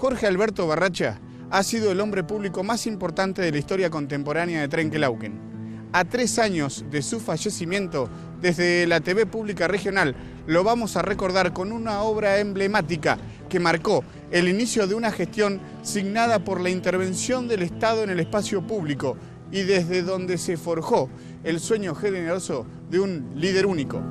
Jorge Alberto Barracha ha sido el hombre público más importante de la historia contemporánea de Trenquelauquen. A 3 años de su fallecimiento, desde la TV Pública Regional lo vamos a recordar con una obra emblemática que marcó el inicio de una gestión signada por la intervención del Estado en el espacio público y desde donde se forjó el sueño generoso de un líder único.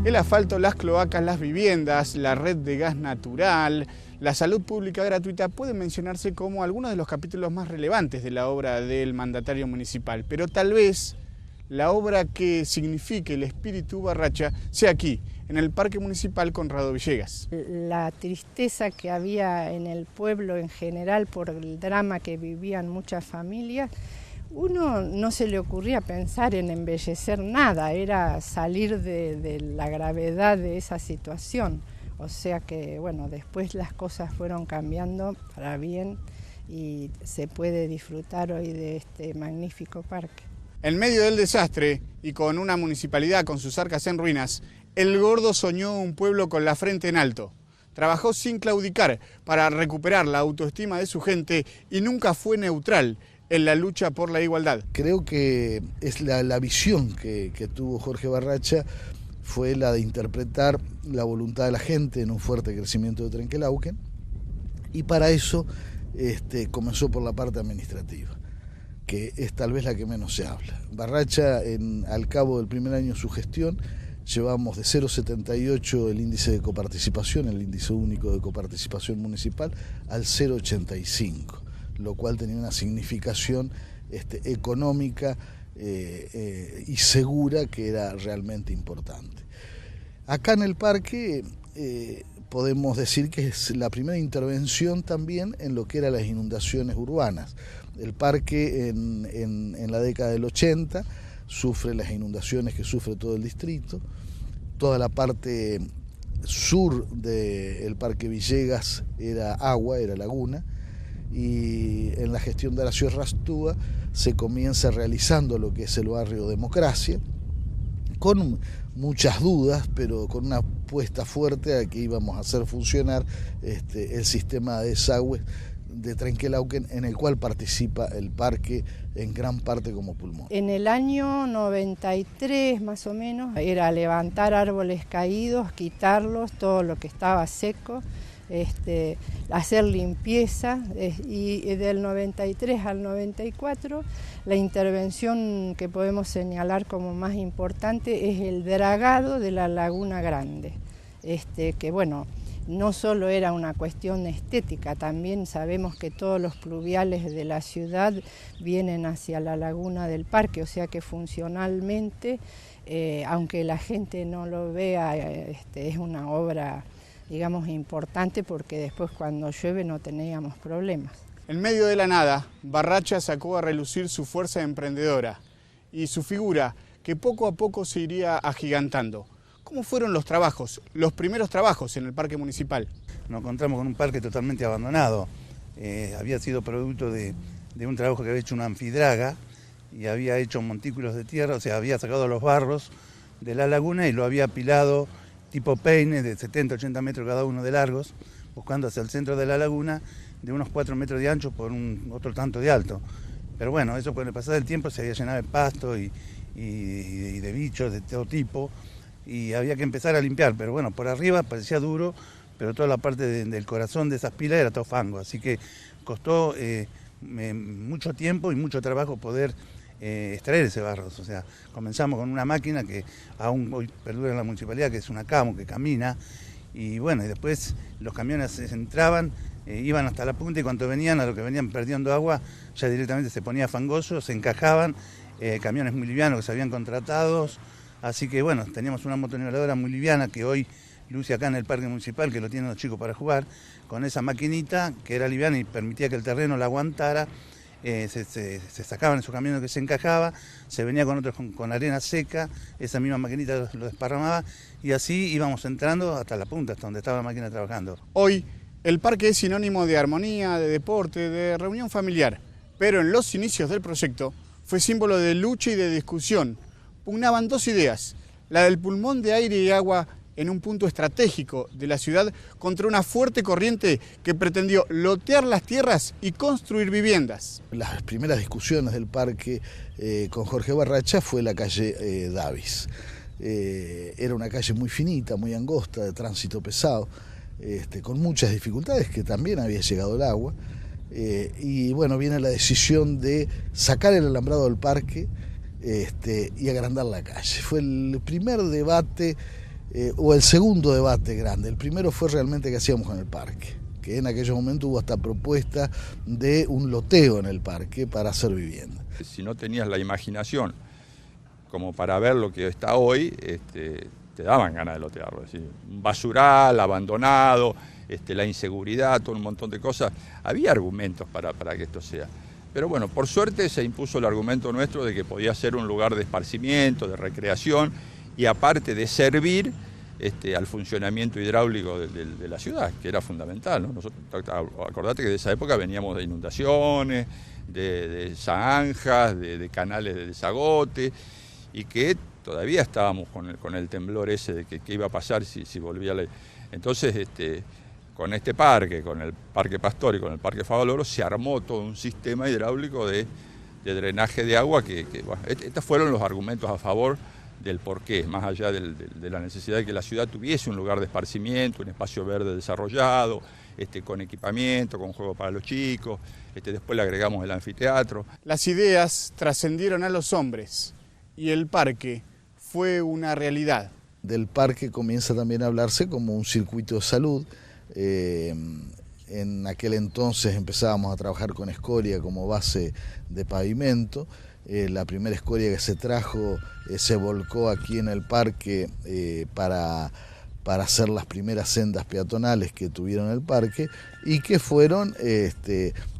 El asfalto, las cloacas, las viviendas, la red de gas natural, la salud pública gratuita pueden mencionarse como algunos de los capítulos más relevantes de la obra del mandatario municipal. Pero tal vez la obra que signifique el espíritu Barracha sea aquí, en el Parque Municipal Conrado Villegas. La tristeza que había en el pueblo en general por el drama que vivían muchas familias, uno no se le ocurría pensar en embellecer nada, era salir de la gravedad de esa situación. O sea que, bueno, después las cosas fueron cambiando para bien y se puede disfrutar hoy de este magnífico parque. En medio del desastre y con una municipalidad con sus arcas en ruinas, el Gordo soñó un pueblo con la frente en alto. Trabajó sin claudicar para recuperar la autoestima de su gente y nunca fue neutral en la lucha por la igualdad. Creo que es la visión que tuvo Jorge Barracha fue la de interpretar la voluntad de la gente en un fuerte crecimiento de Trenquelauquen, y para eso comenzó por la parte administrativa, que es tal vez la que menos se habla. Barracha, al cabo del primer año de su gestión, llevamos de 0,78 el índice de coparticipación, el índice único de coparticipación municipal, al 0,85. Lo cual tenía una significación económica y segura que era realmente importante. Acá en el parque podemos decir que es la primera intervención también en lo que eran las inundaciones urbanas. El parque en la década del 80 sufre las inundaciones que sufre todo el distrito. Toda la parte sur del Parque Villegas era agua, era laguna, y en la gestión de Horacio Errázuriz se comienza realizando lo que es el barrio Democracia, con muchas dudas, pero con una apuesta fuerte a que íbamos a hacer funcionar el sistema de desagüe de Trenquelauquen, en el cual participa el parque en gran parte como pulmón. En el año 93 más o menos era levantar árboles caídos, quitarlos, todo lo que estaba seco, hacer limpieza, y del 93 al 94 la intervención que podemos señalar como más importante es el dragado de la Laguna Grande, que bueno, no solo era una cuestión estética, también sabemos que todos los pluviales de la ciudad vienen hacia la laguna del parque, o sea que funcionalmente, aunque la gente no lo vea, es una obra, digamos, importante, porque después cuando llueve no teníamos problemas. En medio de la nada, Barracha sacó a relucir su fuerza emprendedora y su figura, que poco a poco se iría agigantando. ¿Cómo fueron los trabajos, los primeros trabajos en el parque municipal? Nos encontramos con un parque totalmente abandonado. Había sido producto de un trabajo que había hecho una anfidraga y había hecho montículos de tierra, o sea, había sacado los barros de la laguna y lo había apilado tipo peine de 70, 80 metros cada uno de largos, buscando hacia el centro de la laguna de unos 4 metros de ancho por otro tanto de alto. Pero bueno, eso con el pasar del tiempo se había llenado de pasto y de bichos de todo tipo y había que empezar a limpiar, pero bueno, por arriba parecía duro, pero toda la parte del corazón de esas pilas era todo fango, así que costó mucho tiempo y mucho trabajo poder extraer ese barro. O sea, comenzamos con una máquina que aún hoy perdura en la municipalidad, que es una camo que camina, y bueno, y después los camiones entraban, iban hasta la punta y cuando venían, a lo que venían perdiendo agua, ya directamente se ponía fangoso, se encajaban, camiones muy livianos que se habían contratado, así que bueno, teníamos una motoniveladora muy liviana que hoy luce acá en el parque municipal, que lo tienen los chicos para jugar, con esa maquinita que era liviana y permitía que el terreno la aguantara. Se sacaban esos camiones que se encajaba, se venía con otros con arena seca, esa misma maquinita lo desparramaba y así íbamos entrando hasta la punta, hasta donde estaba la máquina trabajando. Hoy el parque es sinónimo de armonía, de deporte, de reunión familiar, pero en los inicios del proyecto fue símbolo de lucha y de discusión. Pugnaban dos ideas, la del pulmón de aire y agua en un punto estratégico de la ciudad contra una fuerte corriente que pretendió lotear las tierras y construir viviendas. Las primeras discusiones del parque con Jorge Barracha fue la calle Davis. Era una calle muy finita, muy angosta, de tránsito pesado, con muchas dificultades, que también había llegado el agua. Y bueno, viene la decisión de sacar el alambrado del parque y agrandar la calle. Fue el primer debate o el segundo debate grande. El primero fue realmente qué hacíamos con el parque, que en aquellos momentos hubo hasta propuesta de un loteo en el parque para hacer vivienda. Si no tenías la imaginación como para ver lo que está hoy, te daban ganas de lotearlo. Es decir, un basural abandonado, la inseguridad, todo un montón de cosas. Había argumentos para que esto sea. Pero bueno, por suerte se impuso el argumento nuestro de que podía ser un lugar de esparcimiento, de recreación, y aparte de servir al funcionamiento hidráulico de la ciudad, que era fundamental, ¿no? Nosotros, acordate que de esa época veníamos de inundaciones, de zanjas, de canales de desagote, y que todavía estábamos con el temblor ese de que iba a pasar si volvía la... Entonces, con este parque, con el Parque Pastor y con el Parque Favaloro, se armó todo un sistema hidráulico de drenaje de agua bueno, estos fueron los argumentos a favor del porqué, más allá de la necesidad de que la ciudad tuviese un lugar de esparcimiento, un espacio verde desarrollado, con equipamiento, con juegos para los chicos, después le agregamos el anfiteatro. Las ideas trascendieron a los hombres y el parque fue una realidad. Del parque comienza también a hablarse como un circuito de salud. En aquel entonces empezábamos a trabajar con escoria como base de pavimento. La primera escoria que se trajo se volcó aquí en el parque para hacer las primeras sendas peatonales que tuvieron el parque y que fueron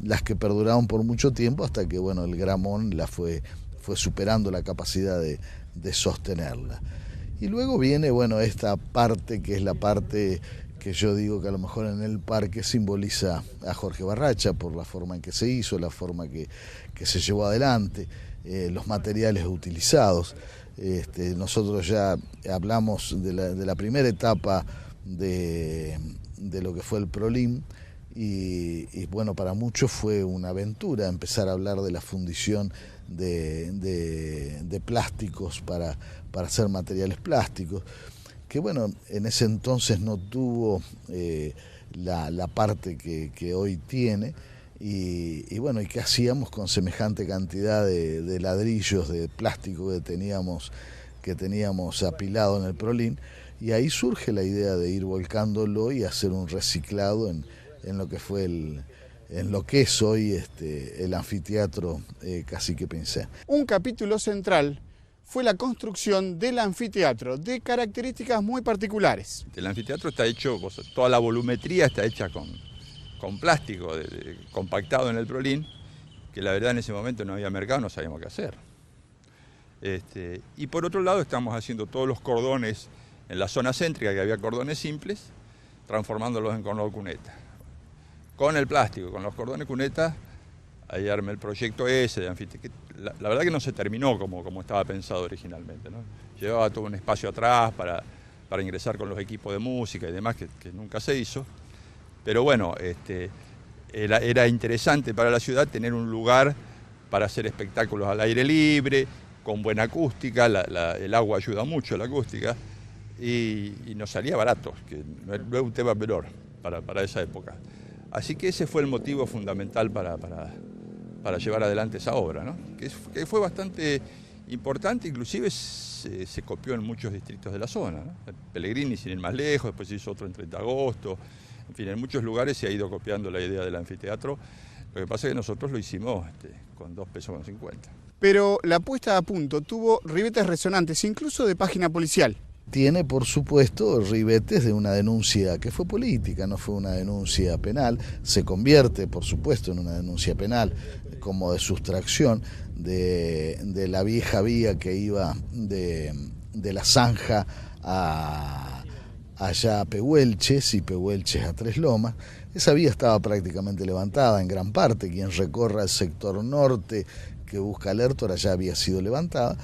las que perduraron por mucho tiempo hasta que bueno, el Gramón fue superando la capacidad de sostenerla. Y luego viene bueno, esta parte que es la parte que yo digo que a lo mejor en el parque simboliza a Jorge Barracha por la forma en que se hizo, la forma que se llevó adelante, los materiales utilizados. Nosotros ya hablamos de la primera etapa de lo que fue el Prolim y bueno, para muchos fue una aventura empezar a hablar de la fundición de plásticos para hacer materiales plásticos, que bueno, en ese entonces no tuvo la parte que hoy tiene, y bueno, y qué hacíamos con semejante cantidad de ladrillos de plástico que teníamos apilado en el Prolín, y ahí surge la idea de ir volcándolo y hacer un reciclado en lo que fue en lo que es hoy el anfiteatro Cacique Pincé. Un capítulo central fue la construcción del anfiteatro, de características muy particulares. El anfiteatro está hecho, toda la volumetría está hecha con plástico compactado en el Prolín, que la verdad en ese momento no había mercado, no sabíamos qué hacer. Y por otro lado estamos haciendo todos los cordones en la zona céntrica, que había cordones simples, transformándolos en cordón cuneta. Con el plástico, con los cordones cuneta, ahí armé el proyecto ese de anfiteatro. La verdad que no se terminó como estaba pensado originalmente, ¿no? Llevaba todo un espacio atrás para ingresar con los equipos de música y demás, que nunca se hizo. Pero bueno, era interesante para la ciudad tener un lugar para hacer espectáculos al aire libre, con buena acústica, el agua ayuda mucho a la acústica, y nos salía barato, que no es un tema menor para esa época. Así que ese fue el motivo fundamental para llevar adelante esa obra, ¿no? Que fue bastante importante, inclusive se copió en muchos distritos de la zona, ¿no? Pellegrini, sin ir más lejos, después se hizo otro en 30 de agosto, en fin, en muchos lugares se ha ido copiando la idea del anfiteatro. Lo que pasa es que nosotros lo hicimos con 2,50 pesos. Pero la puesta a punto tuvo ribetes resonantes, incluso de página policial. Tiene, por supuesto, ribetes de una denuncia que fue política, no fue una denuncia penal. Se convierte, por supuesto, en una denuncia penal, como de sustracción de la vieja vía que iba de la Zanja allá a Pehuelches y Pehuelches a Tres Lomas. Esa vía estaba prácticamente levantada en gran parte. Quien recorra el sector norte que busca Lertor allá había sido levantada.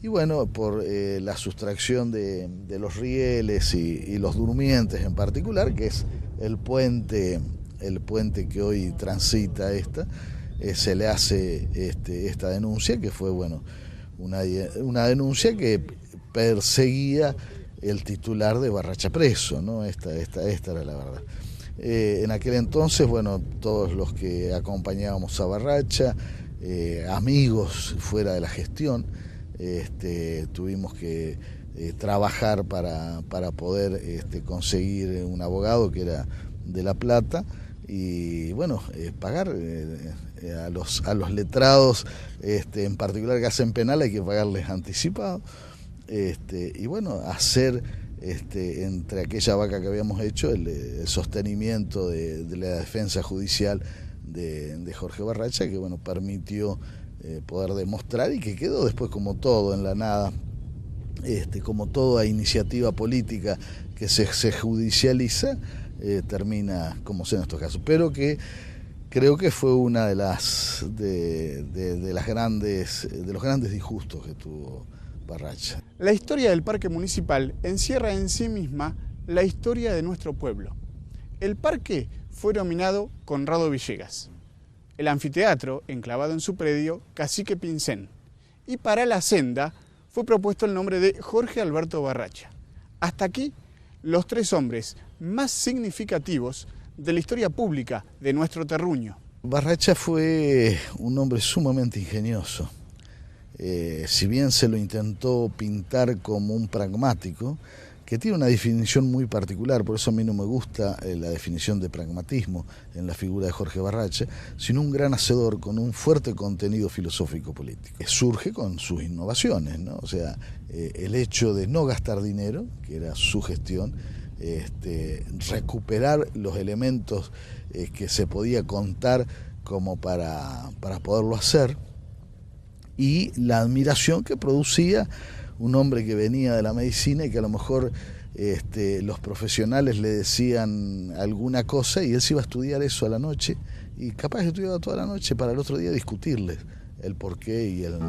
Y bueno, por la sustracción de los rieles y los durmientes en particular, que es el puente que hoy transita se le hace esta denuncia, que fue una denuncia que perseguía el titular de Barracha preso, ¿no? Esta era la verdad. En aquel entonces, bueno, todos los que acompañábamos a Barracha, amigos fuera de la gestión, tuvimos que trabajar para poder conseguir un abogado que era de La Plata y bueno, pagar a los letrados, en particular que hacen penal, hay que pagarles anticipado, y bueno, hacer entre aquella vaca que habíamos hecho el sostenimiento de la defensa judicial de Jorge Barracha, que bueno, permitió poder demostrar y que quedó después como todo en la nada, como toda iniciativa política que se judicializa, termina como sea en estos casos, pero que creo que fue una de los grandes disgustos que tuvo Barracha. La historia del Parque Municipal encierra en sí misma la historia de nuestro pueblo. El parque fue nominado Conrado Villegas. El anfiteatro, enclavado en su predio, Cacique Pincén. Y para la senda fue propuesto el nombre de Jorge Alberto Barracha. Hasta aquí, los 3 hombres más significativos de la historia pública de nuestro terruño. Barracha fue un hombre sumamente ingenioso. Si bien se lo intentó pintar como un pragmático, que tiene una definición muy particular, por eso a mí no me gusta la definición de pragmatismo en la figura de Jorge Barracha, sino un gran hacedor con un fuerte contenido filosófico político. Surge con sus innovaciones, ¿no? O sea, el hecho de no gastar dinero, que era su gestión, recuperar los elementos que se podía contar como para poderlo hacer, y la admiración que producía un hombre que venía de la medicina y que a lo mejor los profesionales le decían alguna cosa y él se iba a estudiar eso a la noche y capaz que estudiaba toda la noche para el otro día discutirles el por qué y el no.